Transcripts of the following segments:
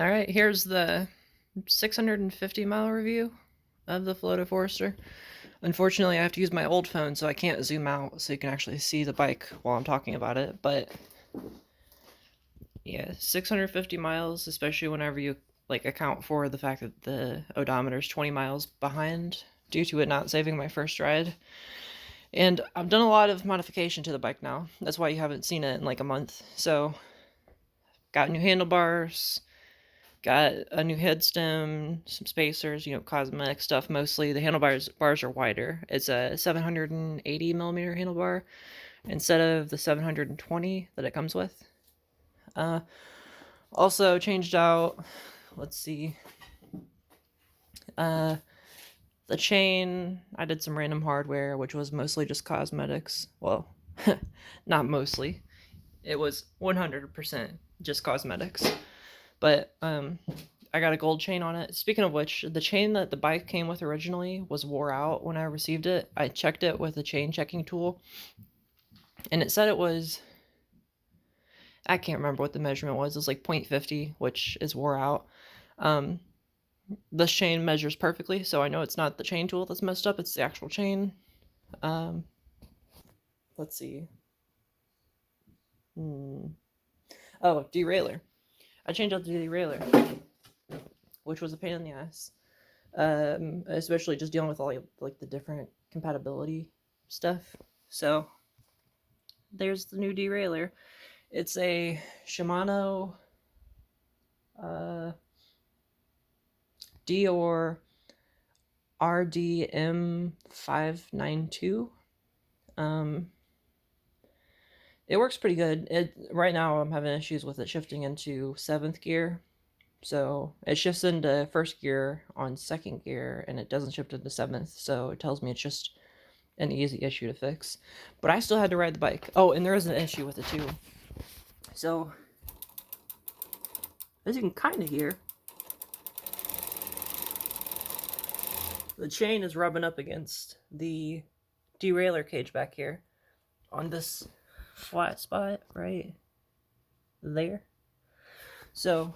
All right, here's the 650 mile review of the Philodo Forester. Unfortunately, I have to use my old phone, so I can't zoom out so you can actually see the bike while I'm talking about it. But yeah, 650 miles, especially whenever you account for the fact that the odometer is 20 miles behind due to it not saving my first ride. And I've done a lot of modification to the bike now. That's why you haven't seen it in like a month. So, got new handlebars, got a new head stem, some spacers, cosmetic stuff mostly. The handlebars are wider. It's a 780 millimeter handlebar instead of the 720 that it comes with. Also changed out, let's see, the chain. I did some random hardware, which was mostly just cosmetics. Well, not mostly. It was 100% just cosmetics. But I got a gold chain on it. Speaking of which, the chain that the bike came with originally was wore out when I received it. I checked it with a chain checking tool, and it said it was, I can't remember what the measurement was. It was like 0.50, which is wore out. This chain measures perfectly, so I know it's not the chain tool that's messed up. It's the actual chain. Let's see. Oh, derailleur. I changed out the derailleur, which was a pain in the ass. Especially just dealing with all like the different compatibility stuff. So there's the new derailleur. It's a Shimano Dior RDM592. It works pretty good. Right now I'm having issues with it shifting into 7th gear. So it shifts into 1st gear on 2nd gear, and it doesn't shift into 7th, so it tells me it's just an easy issue to fix. But I still had to ride the bike. Oh, and there is an issue with it too. So, as you can kind of hear, the chain is rubbing up against the derailleur cage back here on this flat spot right there. So,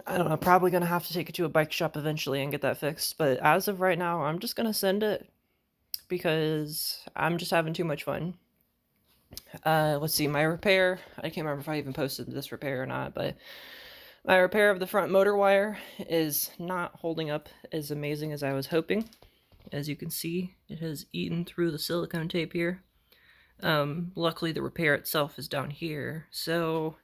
I don't know, probably going to have to take it to a bike shop eventually and get that fixed. But as of right now, I'm just going to send it because I'm just having too much fun. Let's see, my repair, I can't remember if I even posted this repair or not, but my repair of the front motor wire is not holding up as amazing as I was hoping. As you can see, it has eaten through the silicone tape here. Luckily the repair itself is down here, so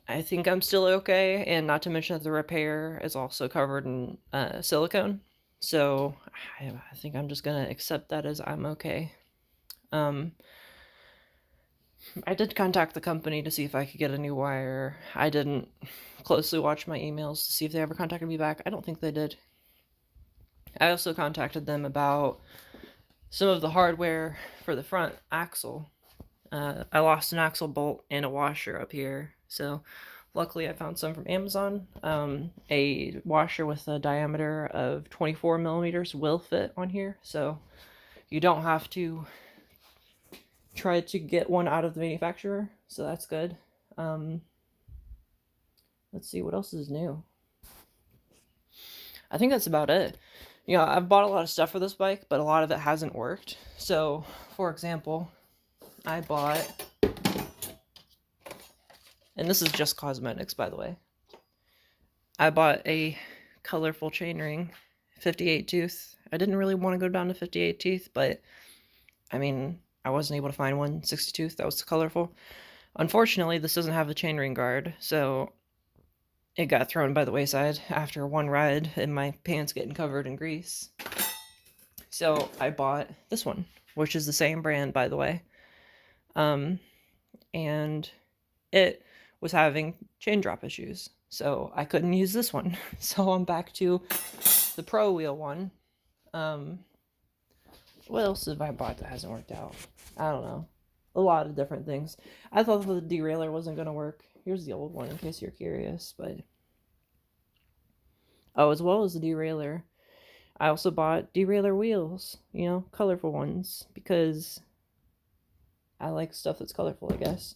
I think I'm still okay, and not to mention that the repair is also covered in silicone, so I think I'm just gonna accept that as I'm okay. I did contact the company to see if I could get a new wire. I didn't closely watch my emails to see if they ever contacted me back. I don't think they did. I also contacted them about some of the hardware for the front axle. I lost an axle bolt and a washer up here, so luckily I found some from Amazon. A washer with a diameter of 24 millimeters will fit on here, so you don't have to try to get one out of the manufacturer, so that's good. Let's see, what else is new? I think that's about it. I've bought a lot of stuff for this bike, but a lot of it hasn't worked. So, for example, I bought, and this is just cosmetics, by the way. I bought a colorful chainring, 58 tooth. I didn't really want to go down to 58 teeth, but I mean, I wasn't able to find one 60 tooth that was colorful. Unfortunately, this doesn't have the chainring guard, so it got thrown by the wayside after one ride and my pants getting covered in grease. So I bought this one, which is the same brand, by the way. And it was having chain drop issues, so I couldn't use this one. So I'm back to the Pro Wheel one. What else have I bought that hasn't worked out? I don't know. A lot of different things. I thought the derailleur wasn't going to work. Here's the old one in case you're curious, but oh, as well as the derailleur, I also bought derailleur wheels, colorful ones, because I like stuff that's colorful, I guess.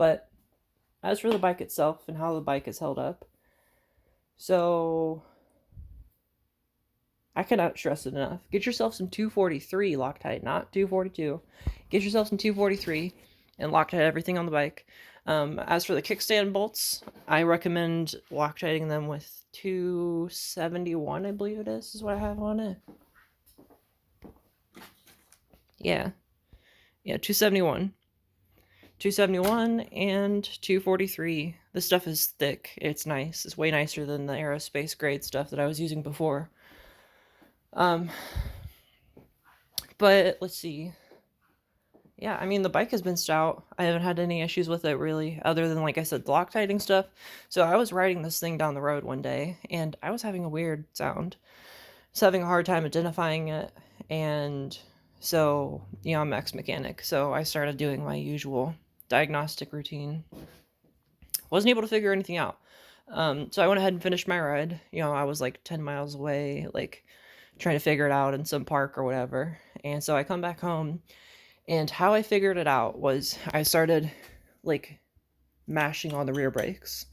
But as for the bike itself and how the bike is held up, so I cannot stress it enough. Get yourself some 243 Loctite, not 242. Get yourself some 243 and Loctite everything on the bike. As for the kickstand bolts, I recommend Loctiting them with 271, I believe it is what I have on it. Yeah. Yeah, 271. 271 and 243. This stuff is thick. It's nice. It's way nicer than the aerospace grade stuff that I was using before. But let's see. Yeah, I mean, the bike has been stout. I haven't had any issues with it really, other than, like I said, the Loctiting stuff. So I was riding this thing down the road one day, and I was having a weird sound. I was having a hard time identifying it, and so, you know, I'm ex-mechanic, so I started doing my usual diagnostic routine. Wasn't able to figure anything out. So I went ahead and finished my ride. You know, I was like 10 miles away, like trying to figure it out in some park or whatever. And so I come back home, and how I figured it out was I started like mashing on the rear brakes.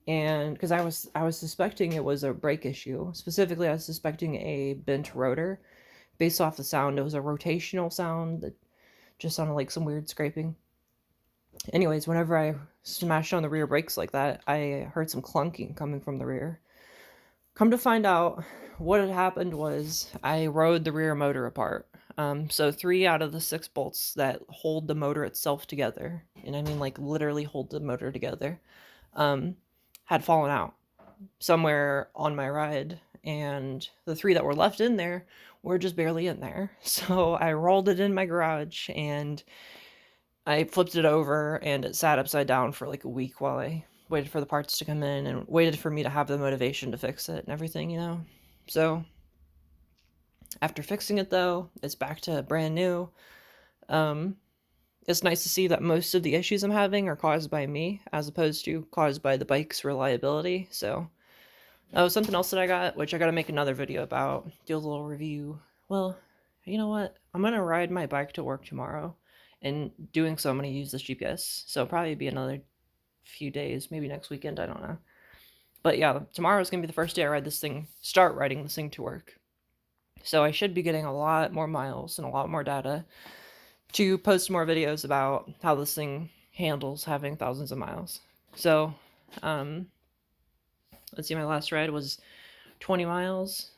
And because I was suspecting it was a brake issue. Specifically, I was suspecting a bent rotor. Based off the sound, it was a rotational sound that just sounded like some weird scraping. Anyways, whenever I smashed on the rear brakes like that, I heard some clunking coming from the rear. Come to find out, what had happened was I rode the rear motor apart. So 3 out of the 6 bolts that hold the motor itself together, and I mean like literally hold the motor together, had fallen out somewhere on my ride, and the 3 that were left in there were just barely in there. So I rolled it in my garage, and I flipped it over, and it sat upside down for like a week while I waited for the parts to come in and waited for me to have the motivation to fix it and everything, you know? So after fixing it, though, it's back to brand new. It's nice to see that most of the issues I'm having are caused by me, as opposed to caused by the bike's reliability. So, oh, something else that I got, which I gotta make another video about, do a little review. Well, you know what? I'm gonna ride my bike to work tomorrow, and doing so, I'm gonna use this GPS. So, it'll probably be another few days, maybe next weekend, I don't know. But yeah, tomorrow is gonna be the first day I start riding this thing to work. So I should be getting a lot more miles and a lot more data to post more videos about how this thing handles having thousands of miles. So, let's see, my last ride was 20 miles,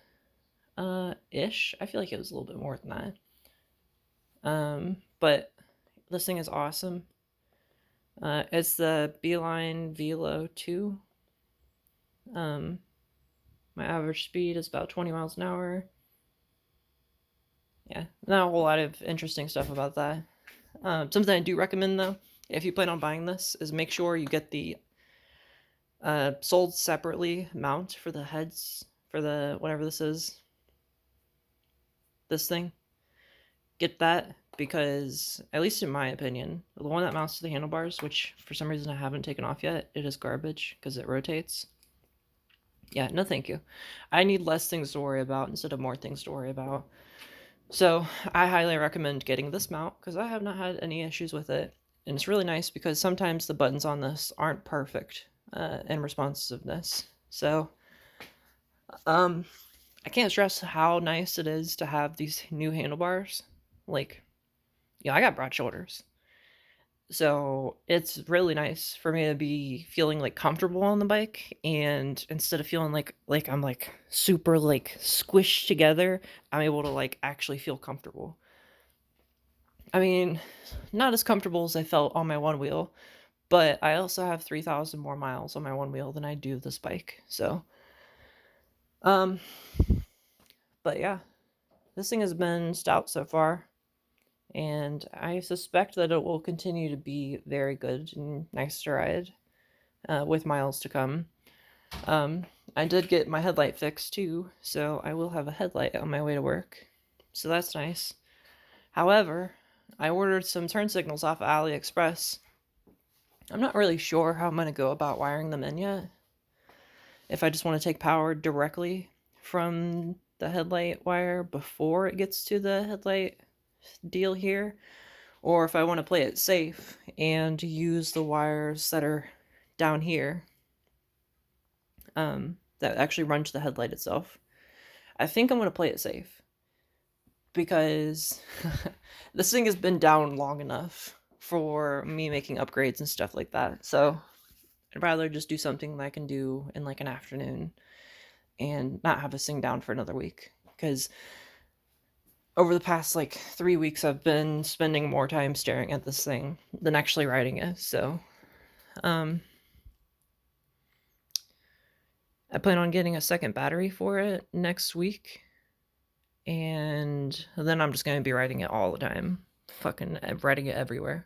ish. I feel like it was a little bit more than that. But this thing is awesome. It's the Beeline Velo 2. My average speed is about 20 miles an hour. Yeah, not a whole lot of interesting stuff about that. Something I do recommend, though, if you plan on buying this, is make sure you get the sold separately mount for the heads, for the whatever this is. This thing. Get that, because, at least in my opinion, the one that mounts to the handlebars, which for some reason I haven't taken off yet, it is garbage because it rotates. Yeah, no thank you. I need less things to worry about instead of more things to worry about. So I highly recommend getting this mount because I have not had any issues with it. And it's really nice because sometimes the buttons on this aren't perfect in responsiveness. So I can't stress how nice it is to have these new handlebars. Like, yeah, I got broad shoulders. So it's really nice for me to be feeling like comfortable on the bike, and instead of feeling like I'm like super like squished together, I'm able to like actually feel comfortable. I mean, not as comfortable as I felt on my one wheel, but I also have 3,000 more miles on my one wheel than I do this bike. So, but yeah, this thing has been stout so far, and I suspect that it will continue to be very good and nice to ride with miles to come. I did get my headlight fixed too, so I will have a headlight on my way to work. So that's nice. However, I ordered some turn signals off of AliExpress. I'm not really sure how I'm going to go about wiring them in yet. If I just want to take power directly from the headlight wire before it gets to the headlight deal here, or if I want to play it safe and use the wires that are down here, that actually run to the headlight itself. I think I'm going to play it safe because this thing has been down long enough for me making upgrades and stuff like that. So I'd rather just do something that I can do in like an afternoon and not have this thing down for another week. Because over the past like 3 weeks, I've been spending more time staring at this thing than actually riding it. So, I plan on getting a second battery for it next week. And then I'm just going to be riding it all the time. Fucking riding it everywhere.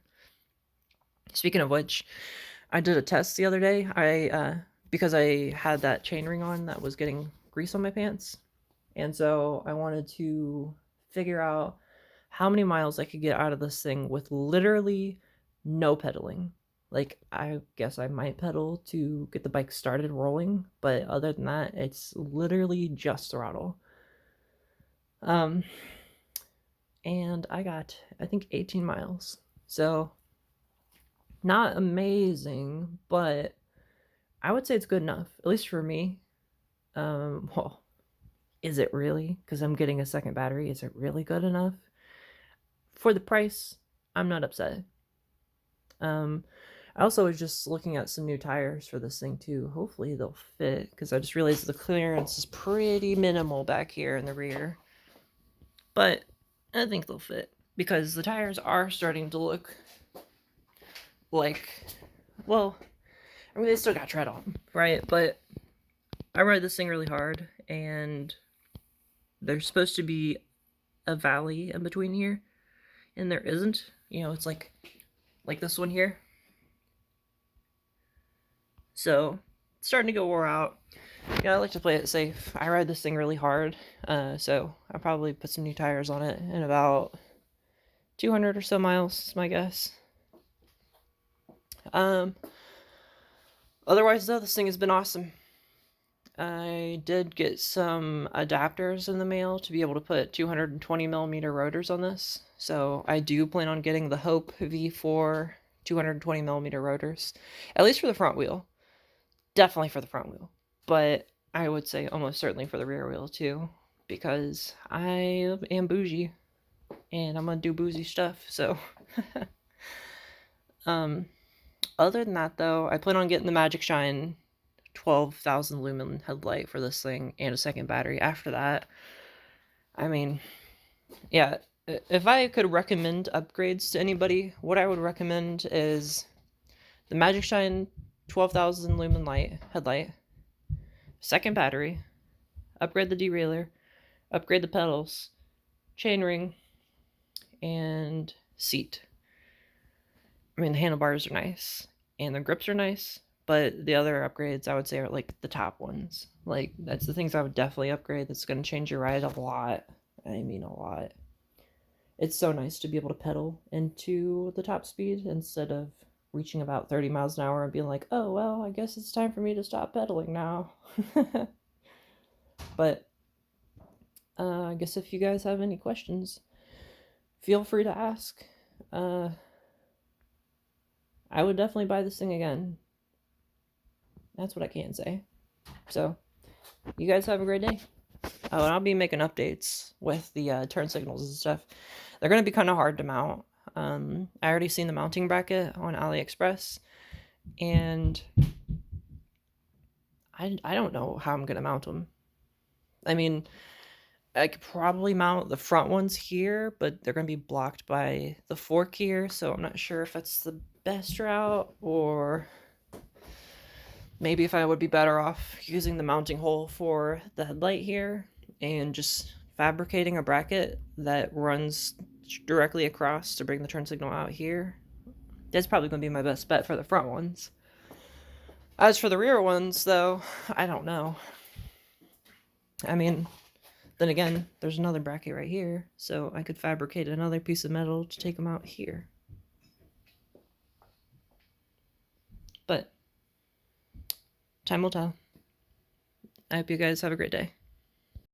Speaking of which, I did a test the other day. Because I had that chainring on that was getting grease on my pants. And so I wanted to figure out how many miles I could get out of this thing with literally no pedaling. Like, I guess I might pedal to get the bike started rolling, but other than that, it's literally just throttle. And I got, I think, 18 miles. So, not amazing, but I would say it's good enough, at least for me. Well, is it really? Because I'm getting a second battery. Is it really good enough? For the price, I'm not upset. I also was just looking at some new tires for this thing too. Hopefully they'll fit, because I just realized the clearance is pretty minimal back here in the rear. But I think they'll fit, because the tires are starting to look like, well, I mean, they still got tread on them, right? But I ride this thing really hard, and there's supposed to be a valley in between here, and there isn't. You know, it's like this one here. So it's starting to go wore out. Yeah, I like to play it safe. I ride this thing really hard, so I'll probably put some new tires on it in about 200 or so miles, is my guess. Otherwise, though, this thing has been awesome. I did get some adapters in the mail to be able to put 220 millimeter rotors on this. So I do plan on getting the Hope V4 220 millimeter rotors, at least for the front wheel. Definitely for the front wheel, but I would say almost certainly for the rear wheel too, because I am bougie and I'm gonna do bougie stuff. So, other than that though, I plan on getting the Magic Shine 12,000 lumen headlight for this thing and a second battery. After that, I mean, yeah, if I could recommend upgrades to anybody, what I would recommend is the Magic Shine 12,000 lumen headlight, second battery, upgrade the derailleur, upgrade the pedals, chainring, and seat. I mean, the handlebars are nice, and the grips are nice, but the other upgrades I would say are like the top ones. Like, that's the things I would definitely upgrade. That's going to change your ride a lot. I mean, a lot. It's so nice to be able to pedal into the top speed instead of reaching about 30 miles an hour and being like, oh, well, I guess it's time for me to stop pedaling now. But I guess if you guys have any questions, feel free to ask. I would definitely buy this thing again. That's what I can say. So, you guys have a great day. Oh, and I'll be making updates with the turn signals and stuff. They're going to be kind of hard to mount. I already seen the mounting bracket on AliExpress, and I don't know how I'm going to mount them. I mean, I could probably mount the front ones here, but they're going to be blocked by the fork here, so I'm not sure if that's the best route, or maybe if I would be better off using the mounting hole for the headlight here and just fabricating a bracket that runs directly across to bring the turn signal out here. That's probably going to be my best bet for the front ones. As for the rear ones, though, I don't know. I mean, then again, there's another bracket right here, so I could fabricate another piece of metal to take them out here. But time will tell. I hope you guys have a great day.